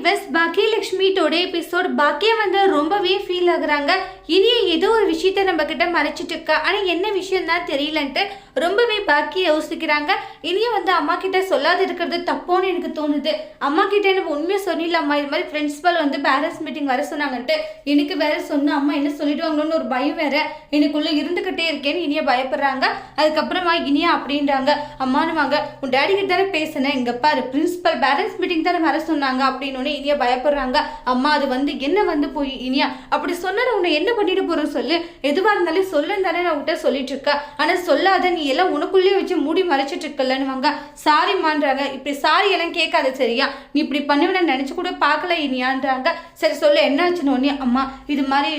விவஸ் பாக்கியலட்சுமியோட episode பாக்கியம் வந்து ரொம்பவே ஃபீல் ஆகுறாங்க. இனிய ஏதோ ஒரு விஷயத்த நம்ம கிட்ட மறைச்சிட்டு இருக்கா, ஆனால் என்ன விஷயம் தான் தெரியலன்ட்டு ரொம்பவே பாக்கிய யோசிக்கிறாங்க. இனிய வந்து அம்மா கிட்ட சொல்லாது இருக்கிறது தப்போன்னு எனக்கு தோணுது. அம்மா கிட்ட எனக்கு உண்மையை சொன்னிடலாமா, இது மாதிரி பிரின்சிபல் வந்து பேரண்ட்ஸ் மீட்டிங் வர சொன்னாங்கன்ட்டு எனக்கு வேற சொன்ன அம்மா என்ன சொல்லிடுவாங்களோன்னு ஒரு பயம் வேற எனக்குள்ள இருந்துகிட்டே இருக்கேன்னு இனிய பயப்படுறாங்க. அதுக்கப்புறமா இனியா அப்படின்றாங்க, அம்மானு வாங்க, உன் டேடி கிட்ட தானே பேசினேன், இங்க பாரு பிரின்சிபல் பேரண்ட்ஸ் மீட்டிங் தானே வர சொன்னாங்க அப்படின்னு இனியா பயப்படுறாங்க. அம்மா அது வந்து என்ன வந்து போய் இனியா அப்படி சொன்ன உன்னை என்ன பண்ணிட்டு போறோம் சொல்லு, எதுவா இருந்தாலும் சொல்லுன்னு தானே நான் உன்கிட்ட சொல்லிட்டு இருக்கா, ஆனா சொல்லாத நீ எல்லாம் உனக்குள்ளேயே வச்சு மூடி மறைச்சிட்டு இருக்கலன்னு வாங்க. சாரி மான்றாங்க. இப்படி சாரி எல்லாம் கேட்காது சரியா, நீ இப்படி பண்ணுவேன்னு நினைச்சு கூட பார்க்கல இனியான்றாங்க. சரி சொல்லு என்னாச்சுன்னு ஒன்னே. அம்மா இது மாதிரி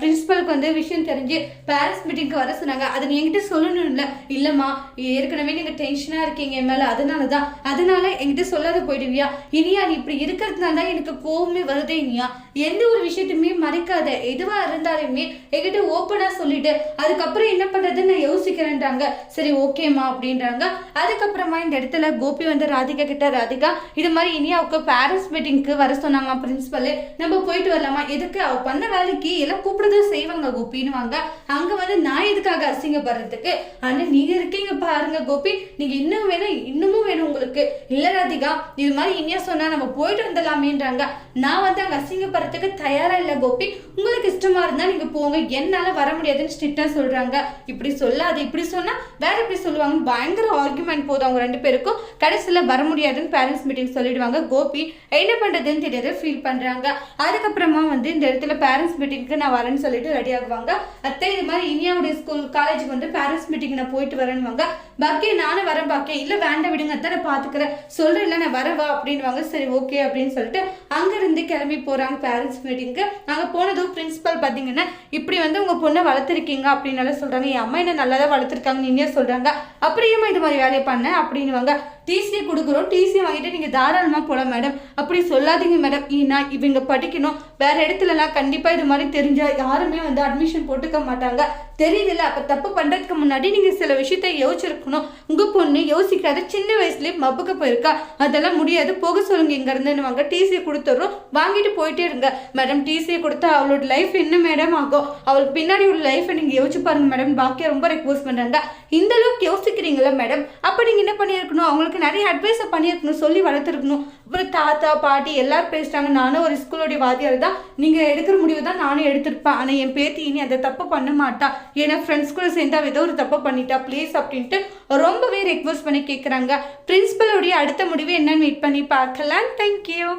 பிரின்சிபலுக்கு வந்து விஷயம் தெரிஞ்சு பேரண்ட்ஸ் மீட்டிங்க்கு வர சொன்னாங்க, அதை நீ என்கிட்ட சொல்லணும் இல்லை. இல்லம்மா ஏற்கனவே நீங்க டென்ஷனா இருக்கீங்க என் மேல, அதனால என்கிட்ட சொல்லாத போயிடுவியா இனியா, நீ இப்படி இருக்கிறதுனால தான் எனக்கு கோவமே வருதே இனியா. எந்த ஒரு விஷயத்தையுமே மறைக்காத, எதுவா இருந்தாலுமே என்கிட்ட ஓப்பனா சொல்லிட்டு அதுக்கப்புறம் என்ன பண்றதுன்னு நான் யோசிக்கிறேன்றாங்க. சரி ஓகேம்மா அப்படின்றாங்க. அதுக்கப்புறமா இந்த இடத்துல கோபி வந்து ராதிகா கிட்ட, ராதிகா இது மாதிரி இனியாவுக்கு பேரண்ட்ஸ் மீட்டிங்க்கு வர சொன்னாங்க பிரின்சிபல், நம்ம போயிட்டு வரலாமா, எதுக்கு அவ பண்ண வேலைக்கு எல்லாம் கூப்பிடுறதும் செய்வாங்க கோபின்னு வாங்க. அங்க வந்து நான் எதுக்காக அசிங்கப்படுறதுக்கு, ஆனா நீங்க இருக்கீங்க பாருங்க கோபி, நீங்க இன்னமும் வேணும் உங்களுக்கு. இல்ல ராதிகா இது மாதிரி இனியா சொன்னா நம்ம போயிட்டு வந்துடலாமேன்றாங்க. நான் வந்து அங்க அசிங்கப்படுறதுக்கு தயாரா இல்ல கோபி, உங்களுக்கு இஷ்டமா இருந்தா நீங்க போங்க, என்னால வர முடியாதுன்னு ஸ்ட்ரிக்டா சொல்றாங்க. இப்படி சொல்லாது, இப்படி சொன்னா வேற எப்படி சொல்லுவாங்க, பயங்கர ஆர்குமெண்ட் போதும் அவங்க ரெண்டு பேருக்கும். கடைசியில வர முடியாதுன்னு பேரண்ட்ஸ் மீட்டிங் சொல்லிடுவாங்க. கோபி என்ன பண்றதுன்னு தெரியாது ஃபீல் பண்றாங்க. அதுக்கப்புறமா வந்து இந்த இடத்துல பேரண்ட்ஸ் மீட்டிங்க்கு நான் வரேன்னு சொல்லிட்டு ரெடி ஆகுவாங்க. அத்தை இது மாதிரி இனியாவுடைய ஸ்கூல் காலேஜுக்கு வந்து பேரண்ட்ஸ் மீட்டிங் நான் போயிட்டு வரேன்னு பாக்கிய நானும் வரேன் பாக்கிய, இல்ல வேண்டாம் விடுங்க அத்தை நான் பாத்துக்கிறேன், சொல்றேன் இல்ல நான் வரவா அப்படின்னு. சரி ஓகே அப்படின்னு சொல்லிட்டு அங்க இருந்து கிளம்பி போறாங்க பேரண்ட்ஸ் மீட்டிங்க்கு. அங்க போனதும் பிரின்சிபல் பாத்தீங்கன்னா, இப்படி வந்து உங்க பொண்ணை வளர்த்துருக்கீங்க அப்படின்னு சொல்றாங்க. என் அம்மா என்ன நல்லா தான் வளர்த்துருக்காங்க நீங்க சொல்றாங்க, அப்படியுமா இது மாதிரி வேலையை பண்ண அப்படின்னு. டிசி கொடுக்குறோம், டிசி வாங்கிட்டு நீங்க தாராளமா போலாம் மேடம், அப்படி சொல்லாதீங்க மேடம், ஏன்னா இவங்க படிக்கணும், வேற இடத்துலலாம் கண்டிப்பா இது மாதிரி தெரிஞ்சா யாருமே வந்து அட்மிஷன் போட்டுக்க மாட்டாங்க, தெரியுதுல்ல. அப்ப தப்பு பண்றதுக்கு முன்னாடி நீங்க சில விஷயத்த யோசிச்சிருக்கணும். உங்க பொண்ணு யோசிக்காத, சின்ன வயசுலயே மப்புக்கு போயிருக்கா, அதெல்லாம் முடியாது, போக சொல்லுங்க இங்க இருந்துன்னு. டிசி கொடுத்துறோம், வாங்கிட்டு போயிட்டே இருங்க மேடம். டிசியை கொடுத்தா அவளோட லைஃப் என்ன மேடம் ஆகும், அவளுக்கு பின்னாடி உள்ள லைஃபை நீங்க யோசிச்சு பாருங்க மேடம். பாக்கியா ரொம்ப ரெக்வஸ்ட் பண்றாங்க. இந்த அளவுக்கு யோசிக்கிறீங்களா மேடம், அப்ப நீங்க என்ன பண்ணியிருக்கணும், அவங்களுக்கு நிறைய அட்வைஸை பண்ணியிருக்கணும், சொல்லி வளர்த்துருக்கணும். அப்புறம் தாத்தா பாட்டி எல்லாரும் பேசுறாங்க, நானும் ஒரு ஸ்கூலோடைய வாத்தியார் தான், நீங்க எடுக்கிற முடிவு தான் நானும் எடுத்திருப்பேன், ஆனா என் பேத்தி இனி அதை தப்பு பண்ண மாட்டா, ஏன்னா ஃப்ரெண்ட்ஸ் கூட சேர்ந்தா ஏதோ ஒரு தப்பு பண்ணிட்டா ப்ளீஸ் அப்படின்ட்டு ரொம்பவே ரெக்வஸ்ட் பண்ணி கேட்குறாங்க. பிரின்சிபலோடைய அடுத்த முடிவு என்னன்னு வெயிட் பண்ணி பார்க்கலாம். தேங்க்யூ.